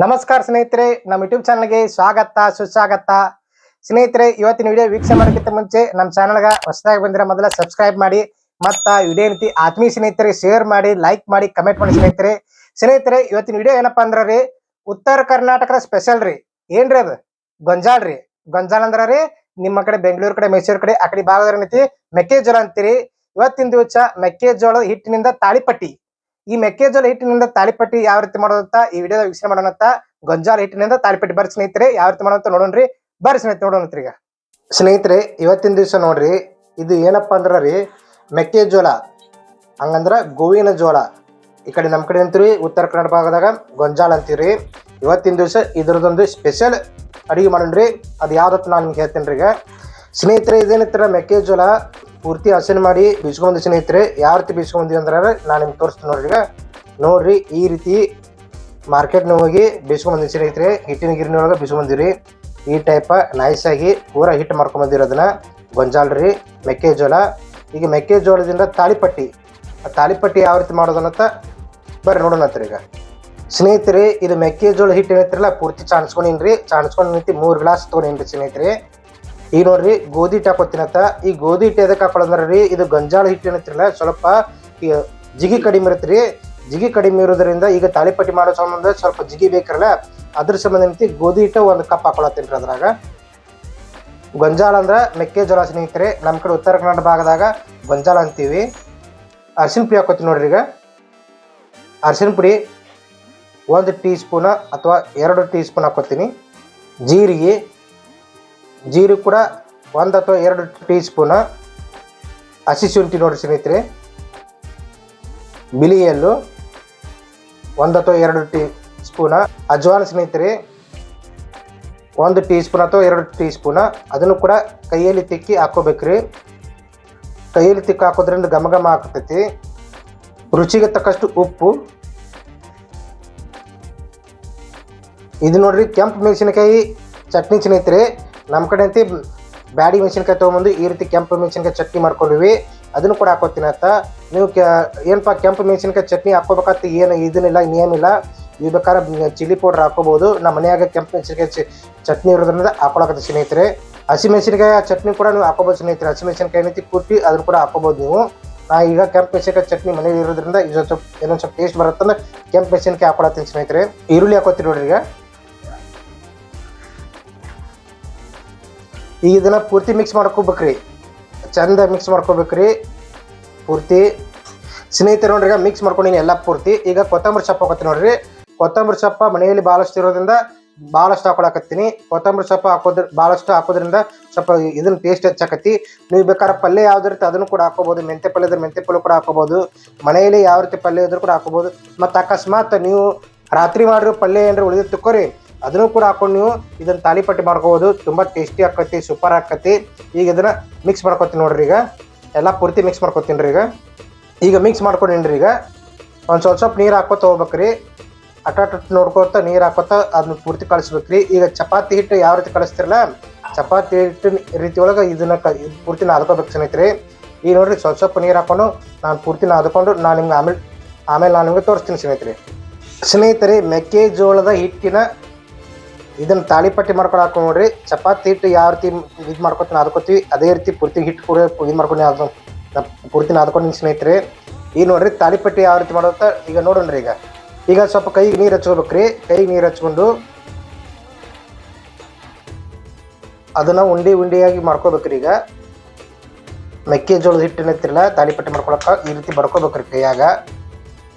ನಮಸ್ಕಾರ ಸ್ನೇಹಿತರೆ, ನಮ್ಮ ಯೂಟ್ಯೂಬ್ ಚಾನಲ್ಗೆ ಸ್ವಾಗತ ಸುಸ್ವಾಗತ. ಸ್ನೇಹಿತರೆ, ಇವತ್ತಿನ ವಿಡಿಯೋ ವೀಕ್ಷಣೆ ಮಾಡೋಕ್ಕಿಂತ ಮುಂಚೆ ನಮ್ಮ ಚಾನಲ್ಗೆ ಹೊಸದಾಗಿ ಬಂದಿರೋ ಮೊದಲ ಸಬ್ಸ್ಕ್ರೈಬ್ ಮಾಡಿ, ಮತ್ತು ವಿಡಿಯೋ ರೀತಿ ಆತ್ಮೀಯ ಸ್ನೇಹಿತರೆ ಶೇರ್ ಮಾಡಿ, ಲೈಕ್ ಮಾಡಿ, ಕಮೆಂಟ್ ಮಾಡಿ. ಸ್ನೇಹಿತರೆ ಇವತ್ತಿನ ವಿಡಿಯೋ ಏನಪ್ಪಾ ಅಂದ್ರೆ ರೀ, ಉತ್ತರ ಕರ್ನಾಟಕದ ಸ್ಪೆಷಲ್ ರೀ. ಏನ್ರಿ ಅದು? ಗೊಂಜಾಳ ರೀ. ಗೊಂಜಾಳ ಅಂದ್ರ ರೀ ನಿಮ್ಮ ಕಡೆ ಬೆಂಗಳೂರು ಕಡೆ, ಮೈಸೂರು ಕಡೆ ಆ ಕಡೆ ಭಾಗದ ಏನೈತಿ ಮೆಕ್ಕೆಜೋಳ ಅಂತೀರಿ. ಇವತ್ತಿನ ದಿವಸ ಮೆಕ್ಕೆಜೋಳ ಹಿಟ್ಟಿನಿಂದ ತಾಳಿಪಟ್ಟಿ. ಈ ಮೆಕ್ಕೆಜೋಳ ಹಿಟ್ಟಿನಿಂದ ತಾಳಿಪಟ್ಟಿ ಯಾವ ರೀತಿ ಮಾಡೋದಂತ ಈ ವಿಡಿಯೋದ ವೀಕ್ಷಣೆ ಮಾಡೋಣಂತ. ಗೊಂಜಾಳ ಹಿಟ್ಟಿನಿಂದ ತಾಳಿಪಟ್ಟಿ ಬರ್ರಿ ಸ್ನೇಹಿತರೆ, ಯಾವ ರೀತಿ ಮಾಡೋಂತ ನೋಡೋಣ್ರಿ. ಬರ್ರಿ ಸ್ನೇಹಿತರೆ ನೋಡೋಣಂತ್ರಿ. ಈಗ ಸ್ನೇಹಿತರೆ ಇವತ್ತಿನ ದಿವಸ ನೋಡ್ರಿ, ಇದು ಏನಪ್ಪಾ ಅಂದ್ರ ರೀ ಮೆಕ್ಕೆಜೋಳ, ಹಂಗಂದ್ರ ಗೋವಿನ ಜೋಳ. ಈ ಕಡೆ ನಮ್ಮ ಕಡೆ ಅಂತೀರಿ ಉತ್ತರ ಕನ್ನಡ ಭಾಗದಾಗ ಗೊಂಜಾಳ ಅಂತೀವ್ರಿ. ಇವತ್ತಿನ ದಿವಸ ಇದ್ರದೊಂದು ಸ್ಪೆಷಲ್ ಅಡಿಗೆ ಮಾಡೋಣ್ರಿ. ಅದು ಯಾವ್ದತ್ತ ನಾನು ನಿಮ್ಗೆ ಹೇಳ್ತೇನೆ ರೀ. ಈಗ ಸ್ನೇಹಿತರೆ ಇದೇನಿತ್ತರ ಮೆಕ್ಕೆಜೋಳ ಪೂರ್ತಿ ಹಸನ್ ಮಾಡಿ ಬೀಸ್ಕೊಂಡ್ ಸ್ನೇಹಿತರೆ, ಯಾವ ರೀತಿ ಬೀಸ್ಕೊಂಡ್ವಿ ಅಂದ್ರೆ ನಾನು ನಿಮ್ಗೆ ತೋರಿಸ್ತೀನಿ ನೋಡ್ರಿ. ಈಗ ನೋಡ್ರಿ, ಈ ರೀತಿ ಮಾರ್ಕೆಟ್ನ ಹೋಗಿ ಬೀಸ್ಕೊಂಡ್ ಸ್ನೇಹಿತರೆ, ಹಿಟ್ಟಿನ ಗಿರಿನ ಒಳಗೆ ಬೀಸ್ಕೊಂಡ್ಬಂದಿರಿ. ಈ ಟೈಪ ನೈಸ್ ಆಗಿ ಪೂರ ಹಿಟ್ಟು ಮಾಡ್ಕೊಂಬಂದಿರೋದನ್ನ ಗೊಂಜಾಳ ರೀ ಮೆಕ್ಕೆಜೋಳ. ಈಗ ಮೆಕ್ಕೆಜೋಳದಿಂದ ತಾಳಿಪಟ್ಟಿ, ಆ ತಾಳಿಪಟ್ಟಿ ಯಾವ ರೀತಿ ಮಾಡೋದನ್ನತ್ತ ಬರ್ರಿ ನೋಡೋಣತ್ರಿ. ಈಗ ಸ್ನೇಹಿತರೆ ಇದು ಮೆಕ್ಕೆಜೋಳ ಹಿಟ್ಟು ಏನೈತಿರಲ್ಲ ಪೂರ್ತಿ ಚಾಣಿಸ್ಕೊಂಡಿನ್ರಿ. ಚಾಣಿಸ್ಕೊಂಡು ನಿಂತು 3 ಗ್ಲಾಸ್ ತೊಗೊಂಡಿನ್ರಿ ಸ್ನೇಹಿತರೆ. ಈಗ ನೋಡ್ರಿ ಗೋಧಿ ಹಿಟ್ಟು ಹಾಕೋತೀನತ್ತ. ಈ ಗೋಧಿ ಹಿಟ್ಟು ಎದಕ್ಕೆ ಹಾಕೊಳ್ಳೋದ್ರ ರೀ, ಇದು ಗೊಂಜಾಳ ಹಿಟ್ಟು ಏನೈತಿರಲ್ಲ ಸ್ವಲ್ಪ ಜಿಗಿ ಕಡಿಮೆ ಇರುತ್ತೆ ರೀ. ಜಿಗಿ ಕಡಿಮೆ ಇರೋದ್ರಿಂದ ಈಗ ತಾಳಿಪಟ್ಟಿ ಮಾಡೋ ಸಂಬಂಧ ಸ್ವಲ್ಪ ಜಿಗಿ ಬೇಕಿರಲ್ಲ, ಅದ್ರ ಸಂಬಂಧ ಏನೈತಿ ಗೋಧಿ ಹಿಟ್ಟು 1 ಕಪ್ ಹಾಕೊಳತ್ತೀನಿ ರೀ. ಅದ್ರಾಗ ಗೊಂಜಾಳ ಅಂದ್ರೆ ಮೆಕ್ಕೆಜೋಳ ಸ್ನೇಹಿತರೆ, ನಮ್ಮ ಕಡೆ ಉತ್ತರ ಕನ್ನಡ ಭಾಗದಾಗ ಗೊಂಜಾಳ ಅಂತೀವಿ. ಅರಿಶಿನ ಪುಡಿ ಹಾಕೋತೀನಿ ನೋಡ್ರಿ. ಈಗ ಅರಿಶಿನ ಪುಡಿ 1 ಟೀ ಸ್ಪೂನ್ ಅಥವಾ 2 ಟೀ ಸ್ಪೂನ್ ಹಾಕೋತೀನಿ. ಜೀರಿಗೆ ಕೂಡ 1 ಅಥವಾ 2 ಟೀ ಸ್ಪೂನ್. ಹಸಿ ಶುಂಠಿ ನೋಡ್ರಿ ಸ್ನೇಹಿತರೆ. ಬಿಳಿ ಎಳ್ಳು 1 ಅಥವಾ 2 ಟೀ ಸ್ಪೂನ್. ಅಜ್ವಾನ್ ಸ್ನೇಹಿತರೆ 1 ಟೀ ಸ್ಪೂನ್ ಅಥವಾ 2 ಟೀ ಸ್ಪೂನ್. ಅದನ್ನು ಕೂಡ ಕೈಯಲ್ಲಿ ತಿಕ್ಕಿ ಹಾಕೋಬೇಕ್ರಿ. ಕೈಯಲ್ಲಿ ತಿಕ್ಕಿ ಹಾಕೋದ್ರಿಂದ ಘಮ ಘಮ ಆಗ್ತೈತಿ. ರುಚಿಗೆ ತಕ್ಕಷ್ಟು ಉಪ್ಪು. ಇದು ನೋಡ್ರಿ ಕೆಂಪು ಮೆಣಸಿನಕಾಯಿ ಚಟ್ನಿ ಸ್ನೇಹಿತರೆ. ನಮ್ಮ ಕಡೆ ಅಂತ ಬ್ಯಾಡಿ ಮೆಣಸಿನ್ಕಾಯಿ ತೊಗೊಂಬಂದು ಈ ರೀತಿ ಕೆಂಪು ಮೆಣಸಿನ್ಕಾಯಿ ಚಟ್ನಿ ಮಾಡ್ಕೊಂಡಿವಿ. ಅದನ್ನು ಕೂಡ ಹಾಕೋತೀನಿ ಅಂತ. ನೀವು ಏನಪ್ಪ ಕೆಂಪು ಮೆಣಸಿನ್ಕಾಯಿ ಚಟ್ನಿ ಹಾಕೋಬೇಕಂತ ಏನು ಇದನ್ನಿಲ್ಲ, ಇನ್ನೇನಿಲ್ಲ. ನೀವು ಬೇಕಾದ್ರೆ ಚಿಲ್ಲಿ ಪೌಡ್ರ್ ಹಾಕೋಬೋದು. ನಮ್ಮ ಮನೆಯಾಗ ಕೆಂಪು ಮೆಣಸಿನ್ಕಾಯಿ ಚಟ್ನಿ ಇರೋದ್ರಿಂದ ಹಾಕೊಳಕತ್ತೆ ಸ್ನೇಹಿತರೆ. ಹಸಿ ಮೆಣಸಿನ್ಕಾಯಿ ಚಟ್ನಿ ಕೂಡ ನೀವು ಹಾಕೋಬೋದು ಸ್ನೇಹಿತರೆ. ಹಸಿ ಮೆಣಸಿನ್ಕಾಯಿ ಏನೈತಿ ಕುಟ್ಟಿ ಅದನ್ನು ಕೂಡ ಹಾಕೋಬೋದು ನೀವು. ನಾ ಈಗ ಕೆಂಪು ಮೆಣಸಿನ್ಕಾಯಿ ಚಟ್ನಿ ಮನೇಲಿ ಇರೋದ್ರಿಂದ ಇದೊಂದು ಸ್ವಲ್ಪ ಏನೊಂದು ಸ್ವಲ್ಪ ಟೇಸ್ಟ್ ಬರುತ್ತಂದ್ರೆ ಕೆಂಪು ಮೆಣಸಿನ್ಕಾಯಿ ಹಾಕೊಳತ್ತೀನಿ ಸ್ನೇಹಿತರೆ. ಈರುಳ್ಳಿ ಹಾಕೋತೀನಿ ನೋಡ್ರಿ. ಈಗ ಇದನ್ನು ಪೂರ್ತಿ ಮಿಕ್ಸ್ ಮಾಡ್ಕೋಬೇಕ್ರಿ, ಚಂದ ಮಿಕ್ಸ್ ಮಾಡ್ಕೋಬೇಕ್ರಿ ಪೂರ್ತಿ ಸ್ನೇಹಿತರೆ. ನೋಡ್ರಿ ಈಗ ಮಿಕ್ಸ್ ಮಾಡ್ಕೊಂಡಿನಿ ಎಲ್ಲ ಪೂರ್ತಿ. ಈಗ ಕೊತ್ತಂಬರಿ ಸೊಪ್ಪು ಹಾಕೋತೀನಿ ನೋಡ್ರಿ. ಕೊತ್ತಂಬರಿ ಸೊಪ್ಪು ಮನೆಯಲ್ಲಿ ಭಾಳಷ್ಟು ಇರೋದ್ರಿಂದ ಭಾಳಷ್ಟು ಹಾಕೊಳಕತ್ತೀನಿ. ಕೊತ್ತಂಬರಿ ಸೊಪ್ಪು ಭಾಳಷ್ಟು ಹಾಕೋದ್ರಿಂದ ಸ್ವಲ್ಪ ಇದನ್ನ ಟೇಸ್ಟ್ ಹೆಚ್ಚಾಕತಿ. ನೀವು ಬೇಕಾದ್ರೆ ಪಲ್ಯ ಯಾವ್ದು ಇರುತ್ತೆ ಅದನ್ನು ಕೂಡ ಹಾಕೋಬೋದು. ಮೆಂತ್ಯ ಪಲ್ಯ ಇದ್ರೆ ಮೆಂತ್ಯ ಪಲ್ಯ ಕೂಡ ಹಾಕೋಬೋದು. ಮನೆಯಲ್ಲಿ ಯಾವ ರೀತಿ ಪಲ್ಯ ಇದ್ರೂ ಕೂಡ ಹಾಕೋಬೋದು. ಮತ್ತು ಅಕಸ್ಮಾತ್ ನೀವು ರಾತ್ರಿ ಮಾಡಿರೋ ಪಲ್ಯ ಏನಾರು ಉಳಿದು ತಿಕ್ಕೋರಿ, ಅದನ್ನು ಕೂಡ ಹಾಕೊಂಡು ನೀವು ಇದನ್ನು ತಾಳಿಪಟ್ಟಿ ಮಾಡ್ಕೋಬೋದು. ತುಂಬ ಟೇಸ್ಟಿ ಆಕತಿ, ಸೂಪರ್ ಆಕತಿ. ಈಗ ಇದನ್ನು ಮಿಕ್ಸ್ ಮಾಡ್ಕೊತೀನಿ ನೋಡ್ರಿ. ಈಗ ಎಲ್ಲ ಪೂರ್ತಿ ಮಿಕ್ಸ್ ಮಾಡ್ಕೊತೀನಿ ರೀ. ಈಗ ಮಿಕ್ಸ್ ಮಾಡ್ಕೊಂಡಿನ್ರಿ. ಈಗ ಒಂದು ಸ್ವಲ್ಪ ನೀರು ಹಾಕೋತ ಹೋಗ್ಬೇಕ್ರಿ. ಅಟ್ಟ ನೋಡ್ಕೋತ ನೀರು ಹಾಕೋತ ಅದನ್ನ ಪೂರ್ತಿ ಕಳಿಸ್ಬೇಕ್ರಿ. ಈಗ ಚಪಾತಿ ಹಿಟ್ಟು ಯಾವ ರೀತಿ ಕಳಿಸ್ತಿರಲ್ಲ, ಚಪಾತಿ ಹಿಟ್ಟು ರೀತಿ ಒಳಗೆ ಇದನ್ನ ಪೂರ್ತಿ ನಾದ್ಕೋಬೇಕು ಸ್ನೇಹಿತರೆ. ಈಗ ನೋಡ್ರಿ ಸ್ವಲ್ಪ ನೀರು ಹಾಕೊಂಡು ನಾನು ಪೂರ್ತಿ ನಾದ್ಕೊಂಡು ನಾನು ನಿಮ್ಗೆ ಆಮೇಲೆ ನಾನು ನಿಮ್ಗೆ ತೋರಿಸ್ತೀನಿ ಸ್ನೇಹಿತರೆ. ಮೆಕ್ಕೆಜೋಳದ ಹಿಟ್ಟಿನ ಇದನ್ನು ತಾಳಿಪಟ್ಟಿ ಮಾಡ್ಕೊಂಡು ನೋಡ್ರಿ. ಚಪಾತಿ ಹಿಟ್ಟು ಯಾವ ರೀತಿ ಇದು ಮಾಡ್ಕೊತೀನಿ ನಾದ್ಕೋತೀವಿ ಅದೇ ರೀತಿ ಪೂರ್ತಿ ಹಿಟ್ಟು ಕೂಡ ಇದು ಮಾಡ್ಕೊಂಡು ಪೂರ್ತಿ ನಾದ್ಕೊಂಡಿನಿ ಸ್ನೇಹಿತರೆ. ಈಗ ನೋಡ್ರಿ ತಾಳಿಪಟ್ಟಿ ಯಾವ ರೀತಿ ಮಾಡೋಂತ ಈಗ ನೋಡೋಣ್ರಿ. ಈಗ ಸ್ವಲ್ಪ ಕೈಗೆ ನೀರು ಹಚ್ಕೋಬೇಕ್ರಿ. ಕೈಗೆ ನೀರು ಹಚ್ಕೊಂಡು ಅದನ್ನು ಉಂಡಿಯಾಗಿ ಮಾಡ್ಕೋಬೇಕ್ರಿ. ಈಗ ಮೆಕ್ಕೆಜೋಳದ ಹಿಟ್ಟಿನತ್ತಿರಲ್ಲ ತಾಳಿಪಟ್ಟಿ ಮಾಡ್ಕೊಳಕ್ಕೆ ಈ ರೀತಿ ಬಡ್ಕೋಬೇಕ್ರಿ ಕೈಯಾಗ.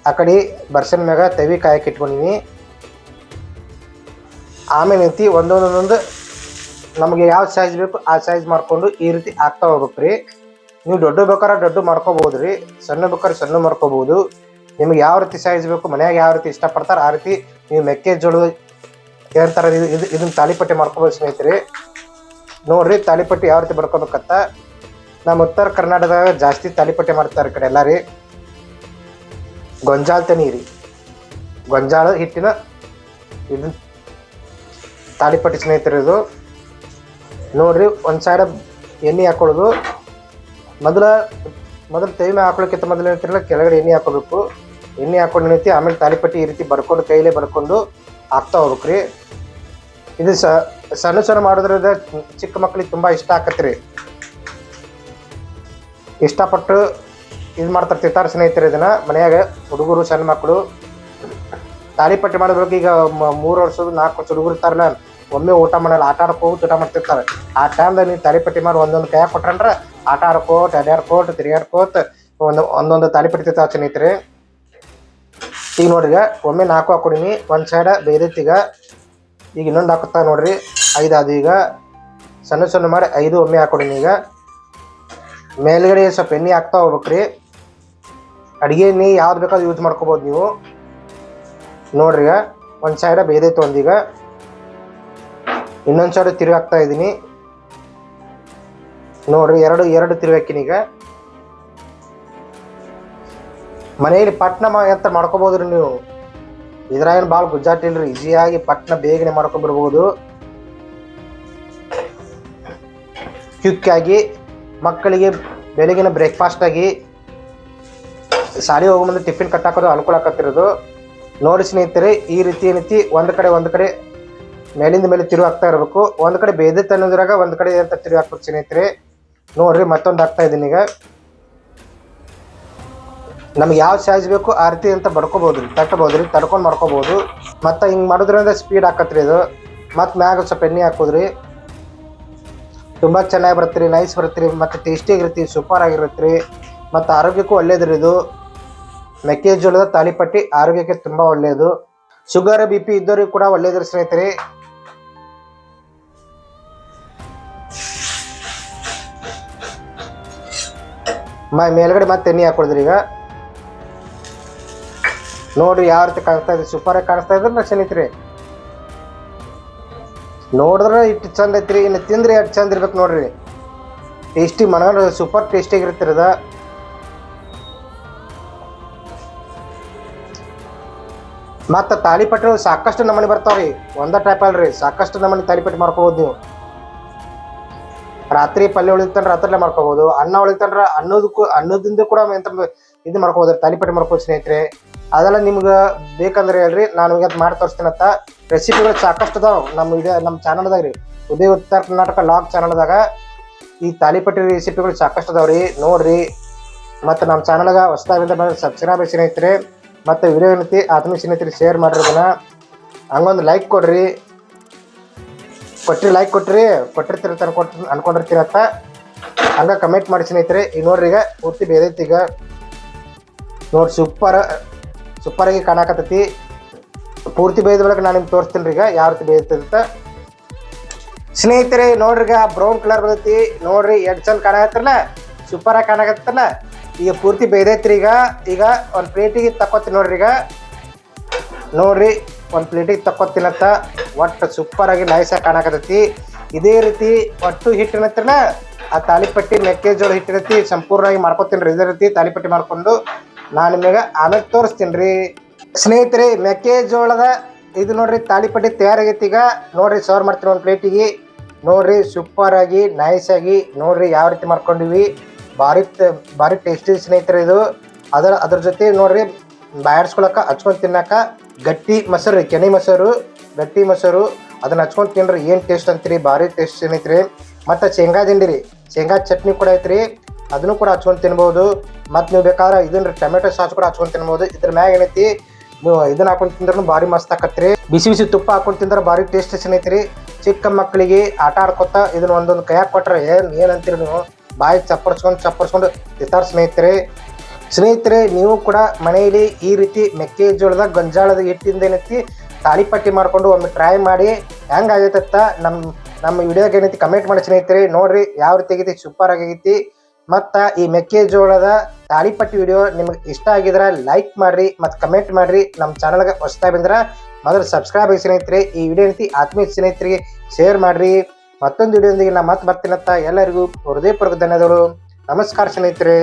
ಆ ಕಡೆ ಬರ್ಸನ್ ಮ್ಯಾಗ ತವಿ ಕಾಯಕ್ಕೆ ಇಟ್ಕೊಂಡಿನಿ. ಆಮೇಲೆ ನಿಂತು ಒಂದೊಂದೊಂದು ನಮಗೆ ಯಾವ ಸೈಜ್ ಬೇಕು ಆ ಸೈಜ್ ಮಾಡ್ಕೊಂಡು ಈ ರೀತಿ ಹಾಕ್ತಾ ಹೋಗ್ಬೇಕ್ರಿ. ನೀವು ದೊಡ್ಡ ಬೇಕಾದ್ರೆ ದೊಡ್ಡ ಮಾಡ್ಕೋಬೋದು ರೀ, ಸಣ್ಣ ಬೇಕಾದ್ರೆ ಸಣ್ಣ ಮಾಡ್ಕೋಬೋದು. ನಿಮ್ಗೆ ಯಾವ ರೀತಿ ಸೈಜ್ ಬೇಕು, ಮನ್ಯಾಗ ಯಾವ ರೀತಿ ಇಷ್ಟಪಡ್ತಾರೆ ಆ ರೀತಿ ನೀವು ಮೆಕ್ಕೆಜೋಳ ಏನಂತಾರೆ ಇದನ್ನ ತಾಳಿಪಟ್ಟಿ ಮಾಡ್ಕೋಬೋದು ಸ್ನೇಹಿತರೆ. ನೋಡ್ರಿ ತಾಳಿಪಟ್ಟಿ ಯಾವ ರೀತಿ ಬಡ್ಕೋಬೇಕಂತ. ನಮ್ಮ ಉತ್ತರ ಕರ್ನಾಟಕದಾಗ ಜಾಸ್ತಿ ತಾಳಿಪಟ್ಟಿ ಮಾಡ್ತಾರೆ ಈ ಕಡೆ ಎಲ್ಲ ರೀ. ಗೊಂಜಾಳ ತನೀರಿ, ಗೊಂಜಾಳ ಹಿಟ್ಟಿನ ಇದನ್ನ ತಾಳಿಪಟ್ಟಿ ಸ್ನೇಹಿತರೆ. ಇದು ನೋಡ್ರಿ ಒಂದು ಸೈಡ್ ಎಣ್ಣೆ ಹಾಕೊಳ್ಳೋದು. ಮೊದಲು ತೈ ಮೇಲೆ ಹಾಕೊಳ್ಳೋಕ್ಕಿಂತ ಮೊದಲು ಏನಂತಿರಲ್ಲ ಕೆಳಗಡೆ ಎಣ್ಣೆ ಹಾಕೋಬೇಕು. ಎಣ್ಣೆ ಹಾಕೊಂಡು ಏನೈತಿ ಆಮೇಲೆ ತಾಳಿಪಟ್ಟಿ ಈ ರೀತಿ ಕೈಲೇ ಬರ್ಕೊಂಡು ಹಾಕ್ತಾ ಹೋಗ್ಬೇಕ್ರಿ. ಇದು ಸಣ್ಣ ಸಣ್ಣ ಮಾಡೋದ್ರಿಂದ ಚಿಕ್ಕ ಮಕ್ಳಿಗೆ ತುಂಬ ಇಷ್ಟ ಆಕತ್ರಿ. ಇಷ್ಟಪಟ್ಟು ಇದು ಮಾಡ್ತಾರೆ ತಿಂತಾರೆ ಸ್ನೇಹಿತರೆ. ಇದನ್ನು ಮನೆಯಾಗ ಹುಡುಗರು ಸಣ್ಣ ಮಕ್ಕಳು ತಾಳಿಪಟ್ಟಿ ಮಾಡೋದ್ರಿಗೆ ಈಗ 3 ವರ್ಷದ 4 ವರ್ಷದ ಹುಡುಗರು ಇರ್ತಾರಲ್ಲ, ಒಮ್ಮೆ ಊಟ ಮಾಡಲ್ಲ, ಆಟ ಆಡ್ಕೋತ ಊಟ ಮಾಡ್ತಿರ್ತಾರೆ. ಆ ಟೈಮ್ದಾಗ ನೀವು ತಾಳಿಪಟ್ಟಿ ಮಾಡಿ ಒಂದೊಂದು ಕೈಯಾಗ ಕೊಟ್ರಂದ್ರೆ ಆಟ ಆಡ್ಕೋತ ಅಡ್ಯಾಡ್ಕೋತ ತಿರುಗಾಡ್ಕೋತ ಒಂದೊಂದು ತಾಳಿಪಟ್ಟಿ ತಿಂತಾವೆ ಸ್ನೇಹಿತರೆ. ಈಗ ನೋಡ್ರಿ, ಒಮ್ಮೆ 4 ಹಾಕೊಡಿನಿ, ಒಂದು ಸೈಡ ಬೇದೈತಿಗ. ಈಗ ಇನ್ನೊಂದು ಹಾಕುತ್ತಾ ನೋಡ್ರಿ, 5 ಅದು. ಈಗ ಸಣ್ಣ ಸಣ್ಣ ಮಾಡಿ 5 ಒಮ್ಮೆ ಹಾಕೊಡಿನಿ. ಈಗ ಮೇಲ್ಗಡೆ ಸ್ವಲ್ಪ ಎಣ್ಣೆ ಹಾಕ್ತಾ ಹೋಗ್ಬೇಕ್ರಿ. ಅಡುಗೆ ಎಣ್ಣೆ ಯಾವ್ದು ಬೇಕಾದ್ರೂ ಯೂಸ್ ಮಾಡ್ಕೋಬೋದು ನೀವು. ನೋಡ್ರಿ, ಈಗ ಒಂದು ಸೈಡ ಬೇದೈತೆ. ಒಂದೀಗ ಇನ್ನೊಂದು ಸೈಡ್ ತಿರುಗಿ ಹಾಕ್ತಾ ಇದ್ದೀನಿ ನೋಡ್ರಿ. ಎರಡು ತಿರುಗಿ ಹಾಕಿನಿ. ಈಗ ಮನೆಯಲ್ಲಿ ಪಟ್ನ ಅಂತ ಮಾಡ್ಕೋಬೋದ್ರಿ ನೀವು. ಇದ್ರಾಗೇನು ಭಾಳ ಗುಜ್ಜಾಟ ಇಲ್ರಿ, ಈಸಿಯಾಗಿ ಪಟ್ನ ಬೇಗನೆ ಮಾಡ್ಕೊಂಡ್ಬರ್ಬೋದು. ಕ್ವಿಕ್ಕಾಗಿ ಮಕ್ಕಳಿಗೆ ಬೆಳಗಿನ ಬ್ರೇಕ್ಫಾಸ್ಟ್ ಆಗಿ ಶಾಲೆ ಹೋಗೋ ಮುಂದೆ ಟಿಫಿನ್ ಕಟ್ಟಾಕೋದು ಅನುಕೂಲ ಆಕತ್ತಿರೋದು. ನೋಡಿ ಸ್ನೇಹಿತರೆ, ಈ ರೀತಿ ಏನೈತಿ ಒಂದು ಕಡೆ ಮೇಲಿಂದ ಮೇಲೆ ತಿರುಗಿ ಹಾಕ್ತಾ ಇರಬೇಕು. ಒಂದು ಕಡೆ ಬೇದೈತೆ ಅನ್ನೋದ್ರಾಗ ಒಂದು ಕಡೆ ಅಂತ ತಿರುಗಿ ಹಾಕ್ಬೇಕು ಸ್ನೇಹಿತರೆ. ನೋಡ್ರಿ, ಮತ್ತೊಂದು ಹಾಕ್ತಾ ಇದ್ದೀನಿ. ಈಗ ನಮ್ಗೆ ಯಾವ ಸೈಜ್ ಬೇಕು ಆ ರೀತಿ ಅಂತ ಬಡ್ಕೋಬೋದು ರೀ, ತಡ್ಕೊಂಡು ಮಾಡ್ಕೋಬೋದು. ಮತ್ತು ಹಿಂಗೆ ಮಾಡೋದ್ರಿಂದ ಸ್ಪೀಡ್ ಹಾಕತ್ರಿ ಇದು. ಮತ್ತು ಮ್ಯಾಗ ಸ್ವಲ್ಪ ಎಣ್ಣೆ ಹಾಕೋದ್ರಿ, ತುಂಬ ಚೆನ್ನಾಗಿ ಬರುತ್ತೆ ರೀ, ನೈಸ್ ಬರುತ್ತೆ ರೀ, ಮತ್ತು ಟೇಸ್ಟಿಯಾಗಿರುತ್ತೆ, ಸೂಪರ್ ಆಗಿರುತ್ತೆ ರೀ, ಮತ್ತು ಆರೋಗ್ಯಕ್ಕೂ ಒಳ್ಳೇದ್ರಿ ಇದು. ಮೆಕ್ಕೆಜೋಳದ ತಾಳಿಪಟ್ಟಿ ಆರೋಗ್ಯಕ್ಕೆ ತುಂಬ ಒಳ್ಳೆಯದು. ಶುಗರ್ BP ಇದ್ದವ್ರಿಗೆ ಕೂಡ ಒಳ್ಳೇದ್ರಿ ಸ್ನೇಹಿತರೆ. ಮೇಲ್ಗಡೆ ಮತ್ತೆ ಎಣ್ಣೆ ಹಾಕೊಳಿದ್ರಿ. ಈಗ ನೋಡ್ರಿ ಯಾವ ರೀತಿ ಕಾಣಿಸ್ತಾ ಇದೆ, ಸೂಪರ್ ಆಗಿ ಕಾಣಿಸ್ತಾ ಇದ್ರೆ ಸ್ನೇಹಿತರೆ. ನೋಡಿದ್ರೆ ಇಟ್ಟು ಚಂದ ಐತ್ರಿ, ಇನ್ನು ತಿಂದ್ರಿ ಅಷ್ಟು ಚಂದ ಇರ್ಬೇಕು ನೋಡ್ರಿ. ಟೇಸ್ಟಿ ಮನಗಂಡು ಸೂಪರ್ ಟೇಸ್ಟಿಯಾಗಿರ್ತೀರಿ ಅದ. ಮತ್ತು ತಾಳಿಪಟ್ಟು ಸಾಕಷ್ಟು ನಮೂನಿ ಬರ್ತಾವ್ರಿ, ಒಂದೇ ಟೈಪ್ ಅಲ್ರಿ, ಸಾಕಷ್ಟು ನಮೂನಿ ತಾಳಿಪಟ್ಟು ಮಾಡ್ಕೋಬೋದು ನೀವು. ರಾತ್ರಿ ಪಲ್ಯ ಉಳಿತಂದ್ರೆ ರಾತ್ರಿಲೇ ಮಾಡ್ಕೋಬೋದು, ಅನ್ನ ಉಳಿತಂದ್ರೆ ಅನ್ನದಿಂದ ಕೂಡ ಇದು ಮಾಡ್ಕೋಬೋದು, ತಾಳಿಪಟ್ಟಿ ಮಾಡ್ಕೋಬೋದು ಸ್ನೇಹಿತರೆ. ಅದೆಲ್ಲ ನಿಮ್ಗೆ ಬೇಕಂದ್ರೆ ಹೇಳ್ರಿ, ನಾನು ಈಗ ಮಾಡಿ ತೋರಿಸ್ತೀನಂತ. ರೆಸಿಪಿಗಳು ಸಾಕಷ್ಟು ಅದಾವೆ ನಮ್ಮ ಚಾನಲ್ದಾಗ ರೀ, ಉದಯ ಉತ್ತರ ಕರ್ನಾಟಕ ಲಾಗ್ ಚಾನಲ್ದಾಗ ಈ ತಾಳಿಪಟ್ಟಿ ರೆಸಿಪಿಗಳು ಸಾಕಷ್ಟು ಅದಾವ್ರಿ, ನೋಡ್ರಿ. ಮತ್ತು ನಮ್ಮ ಚಾನಲ್ಗೆ ಹೊಸದಾಗಿಂದ ಬಂದು ಸಬ್ಸ್ಕ್ರೈಬ್ ಸ್ನೇಹಿತರೆ. ಮತ್ತು ವಿಡಿಯೋ ಏನೈತಿ ಆತ್ಮೀಯ ಸ್ನೇಹಿತರೆ ಶೇರ್ ಮಾಡಿರೋದನ್ನ ಹಂಗೊಂದು ಲೈಕ್ ಕೊಡ್ರಿ. ಲೈಕ್ ಕೊಟ್ಟಿರ್ತೀರ ಅನ್ಕೊಂಡಿರ್ತೀರತ್ತ ಹಂಗೆ ಕಮೆಂಟ್ ಮಾಡಿ ಸ್ನೇಹಿತರೆ. ಈಗ ನೋಡ್ರಿ, ಈಗ ಪೂರ್ತಿ ಬೇದೈತಿ. ಈಗ ನೋಡಿ, ಸೂಪರಾಗಿ ಕಾಣಕತ್ತೈತಿ. ಪೂರ್ತಿ ಬೇಯ್ದ ಒಳಗೆ ನಾನು ನಿಮ್ಗೆ ತೋರಿಸ್ತೀನಿ ರೀ ಈಗ ಯಾವ ರೀತಿ ಬೇಯ್ತಂತ ಸ್ನೇಹಿತರೆ. ನೋಡ್ರಿ, ಈಗ ಬ್ರೌನ್ ಕಲರ್ ಬರ್ತೈತಿ ನೋಡ್ರಿ, ಎಷ್ಟು ಚಂದ ಕಾಣಕತ್ತಲ್ಲ, ಸೂಪರಾಗಿ ಕಾಣಕತ್ತಲ್ಲ. ಈಗ ಪೂರ್ತಿ ಬೇಯ್ದೈತ್ರಿ. ಈಗ ಒಂದು ಪ್ಲೇಟಿಗೆ ತಕ್ಕೊತೀನಿ ನೋಡ್ರಿ. ಈಗ ನೋಡ್ರಿ, ಒಂದು ಪ್ಲೇಟಿಗೆ ತಕ್ಕೊತೀನಂತ. ಒಟ್ಟು ಸೂಪರಾಗಿ ನೈಸಾಗಿ ಕಾಣಕತ್ತೈತಿ. ಇದೇ ರೀತಿ ಒಟ್ಟು ಹಿಟ್ಟಿನತ್ರನ ಆ ತಾಳಿಪಟ್ಟಿ ಮೆಕ್ಕೆಜೋಳ ಹಿಟ್ಟಿನತಿ ಸಂಪೂರ್ಣವಾಗಿ ಮಾಡ್ಕೊತೀನಿ ರೀ. ಇದೇ ರೀತಿ ತಾಳಿಪಟ್ಟಿ ಮಾಡ್ಕೊಂಡು ನಾನು ನಿಮಗೆ ಆಮೇಲೆ ತೋರಿಸ್ತೀನಿ ರೀ ಸ್ನೇಹಿತರೆ. ಮೆಕ್ಕೆಜೋಳದ ಇದು ನೋಡ್ರಿ ತಾಳಿಪಟ್ಟಿ ತಯಾರಾಗೈತಿ. ಈಗ ನೋಡ್ರಿ, ಸರ್ವ್ ಮಾಡ್ತೀನಿ ಒಂದು ಪ್ಲೇಟಿಗೆ. ನೋಡ್ರಿ, ಸೂಪರಾಗಿ ನೈಸಾಗಿ ನೋಡ್ರಿ ಯಾವ ರೀತಿ ಮಾಡ್ಕೊಂಡಿವಿ. ಭಾರಿ ಟೇಸ್ಟಿ ಸ್ನೇಹಿತರೆ ಇದು. ಅದ್ರ ಜೊತೆ ನೋಡ್ರಿ, ಬಾಯಾಡ್ಸ್ಕೊಳಕ್ಕೆ ಹಚ್ಕೊಂಡು ತಿನ್ನಕ ಗಟ್ಟಿ ಮೊಸರು ರೀ, ಕೆನೆ ಮೊಸರು, ಗಟ್ಟಿ ಮೊಸರು, ಅದನ್ನ ಹಚ್ಕೊಂಡು ತಿನ್ರಿ, ಏನು ಟೇಸ್ಟ್ ಅಂತೀರಿ, ಭಾರಿ ಟೇಸ್ಟ್ ಸ್ನೇಹಿತರೆ. ಮತ್ತು ಶೇಂಗಾ ದಿಂಡಿ ರೀ, ಶೇಂಗಾ ಚಟ್ನಿ ಕೂಡ ಐತ್ರಿ, ಅದನ್ನು ಕೂಡ ಹಚ್ಕೊಂಡು ತಿನ್ಬೋದು. ಮತ್ತು ನೀವು ಬೇಕಾದ್ರೆ ಇದನ್ನ ಟೊಮೆಟೊ ಸಾಸ್ ಕೂಡ ಹಚ್ಕೊಂಡು ತಿನ್ಬೋದು. ಇದ್ರ ಮ್ಯಾಗ ಏನೈತಿ, ನೀವು ಇದನ್ನ ಹಾಕೊಂಡು ತಿಂದ್ರೂ ಭಾರಿ ಮಸ್ತ್ ಆಕತ್ರಿ. ಬಿಸಿ ತುಪ್ಪ ಹಾಕೊಂಡು ತಿಂದ್ರೆ ಭಾರಿ ಟೇಸ್ಟ್ ಸ್ನೇಹಿತರಿ. ಚಿಕ್ಕ ಮಕ್ಕಳಿಗೆ ಆಟ ಆಡ್ಕೊತ ಇದನ್ನ ಒಂದೊಂದು ಕೈಯಾಗ ಕೊಟ್ರೆ ಏನಂತೀರಿ ನೀವು, ಬಾಯಿ ಚಪ್ಪರ್ಸ್ಕೊಂಡು ತಿಂತಾರೆ ಸ್ನೇಹಿತರೆ. ನೀವು ಕೂಡ ಮನೆಯಲ್ಲಿ ಈ ರೀತಿ ಮೆಕ್ಕೆಜೋಳದ ಗೊಂಜಾಳದ ಹಿಟ್ಟಿಂದ ಏನೈತಿ ತಾಳಿಪಟ್ಟಿ ಮಾಡಿಕೊಂಡು ಒಮ್ಮೆ ಟ್ರೈ ಮಾಡಿ ಹೆಂಗಾಗೈತತ್ತ ನಮ್ಮ ವಿಡಿಯೋಗೆ ಏನೈತಿ ಕಮೆಂಟ್ ಮಾಡಿ ಸ್ನೇಹಿತರೆ. ನೋಡ್ರಿ ಯಾವ ರೀತಿ ಆಗೈತಿ, ಸೂಪರ್ ಆಗೈತಿ. ಮತ್ತು ಈ ಮೆಕ್ಕೆಜೋಳದ ತಾಳಿಪಟ್ಟಿ ವಿಡಿಯೋ ನಿಮಗೆ ಇಷ್ಟ ಆಗಿದ್ರೆ ಲೈಕ್ ಮಾಡಿರಿ ಮತ್ತು ಕಮೆಂಟ್ ಮಾಡಿರಿ. ನಮ್ಮ ಚಾನಲ್ಗೆ ಹೊಸದಾಗಿ ಬಂದ್ರೆ ಮೊದಲು ಸಬ್ಸ್ಕ್ರೈಬ್ ಆಗಿ ಸ್ನೇಹಿತರೆ. ಈ ವಿಡಿಯೋ ಏನೈತಿ ಆತ್ಮೀಯ ಸ್ನೇಹಿತರಿಗೆ ಶೇರ್ ಮಾಡಿರಿ. ಮತ್ತೊಂದು ವಿಡಿಯೋದೊಂದಿಗೆ ನಾನು ಮತ್ತೆ ಬರ್ತೀನಂತ ಎಲ್ಲರಿಗೂ ಹೃದಯಪೂರ್ವಕ ಧನ್ಯವಾದಗಳು. ನಮಸ್ಕಾರ ಸ್ನೇಹಿತರೆ.